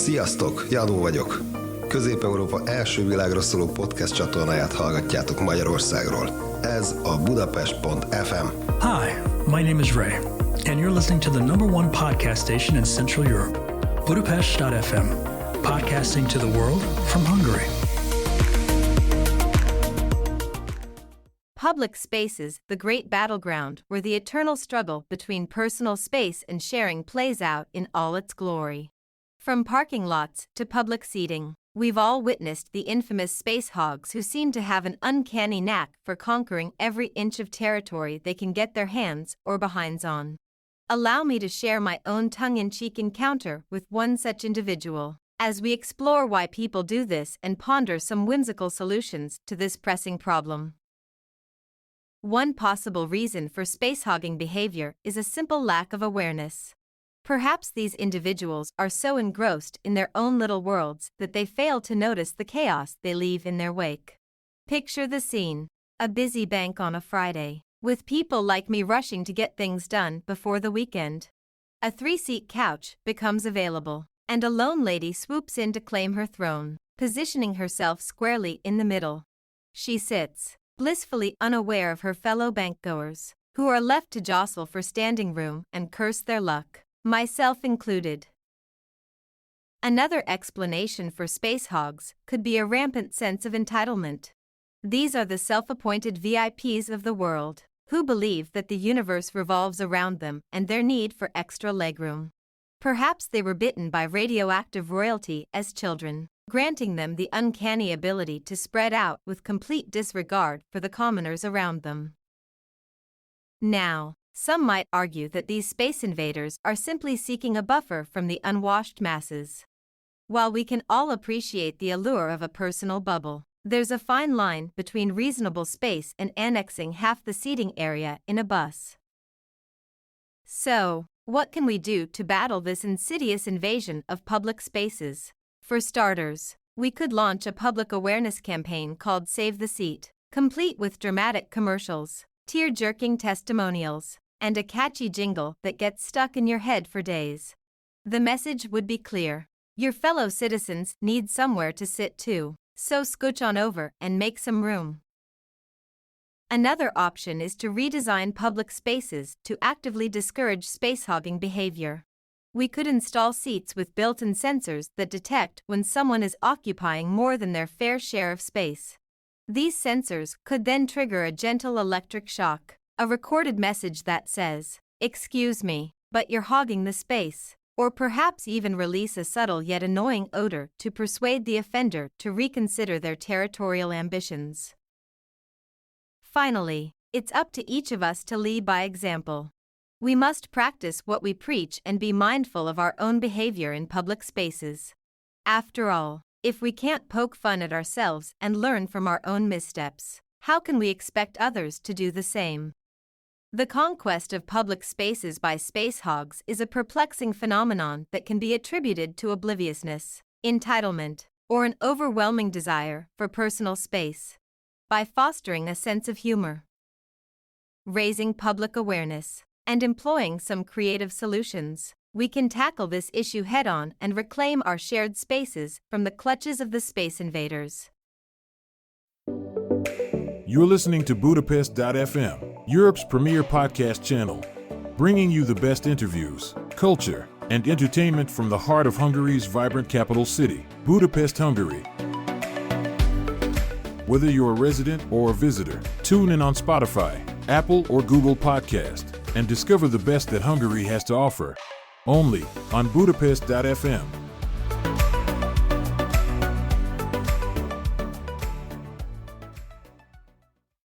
Sziasztok, Jadó vagyok. Közép-Európa első világra szóló podcast csatornáját hallgatjátok Magyarországról. Ez a Budapest.fm. Hi, my name is Ray, and you're listening to the #1 podcast station in Central Europe, Budapest.fm, podcasting to the world from Hungary. Public spaces, the great battleground where the eternal struggle between personal space and sharing plays out in all its glory. From parking lots to public seating, we've all witnessed the infamous space hogs who seem to have an uncanny knack for conquering every inch of territory they can get their hands or behinds on. Allow me to share my own tongue-in-cheek encounter with one such individual, as we explore why people do this and ponder some whimsical solutions to this pressing problem. One possible reason for space-hogging behavior is a simple lack of awareness. Perhaps these individuals are so engrossed in their own little worlds that they fail to notice the chaos they leave in their wake. Picture the scene: a busy bank on a Friday, with people like me rushing to get things done before the weekend. A 3-seat couch becomes available, and a lone lady swoops in to claim her throne, positioning herself squarely in the middle. She sits, blissfully unaware of her fellow bankgoers, who are left to jostle for standing room and curse their luck, myself included. Another explanation for space hogs could be a rampant sense of entitlement. These are the self-appointed VIPs of the world, who believe that the universe revolves around them and their need for extra legroom. Perhaps they were bitten by radioactive royalty as children, granting them the uncanny ability to spread out with complete disregard for the commoners around them. Now, some might argue that these space invaders are simply seeking a buffer from the unwashed masses. While we can all appreciate the allure of a personal bubble, there's a fine line between reasonable space and annexing half the seating area in a bus. So, what can we do to battle this insidious invasion of public spaces? For starters, we could launch a public awareness campaign called Save the Seat, complete with dramatic commercials, tear-jerking testimonials, and a catchy jingle that gets stuck in your head for days. The message would be clear: your fellow citizens need somewhere to sit too, so scooch on over and make some room. Another option is to redesign public spaces to actively discourage space-hogging behavior. We could install seats with built-in sensors that detect when someone is occupying more than their fair share of space. These sensors could then trigger a gentle electric shock, a recorded message that says, "Excuse me, but you're hogging the space," or perhaps even release a subtle yet annoying odor to persuade the offender to reconsider their territorial ambitions. Finally, it's up to each of us to lead by example. We must practice what we preach and be mindful of our own behavior in public spaces. After all, if we can't poke fun at ourselves and learn from our own missteps, how can we expect others to do the same? The conquest of public spaces by space hogs is a perplexing phenomenon that can be attributed to obliviousness, entitlement, or an overwhelming desire for personal space. By fostering a sense of humor, raising public awareness, and employing some creative solutions, we can tackle this issue head-on and reclaim our shared spaces from the clutches of the space invaders. You're listening to Budapest.fm, Europe's premier podcast channel, bringing you the best interviews, culture, and entertainment from the heart of Hungary's vibrant capital city, Budapest, Hungary. Whether you're a resident or a visitor, tune in on Spotify, Apple, or Google Podcast, and discover the best that Hungary has to offer, only on Budapest.fm.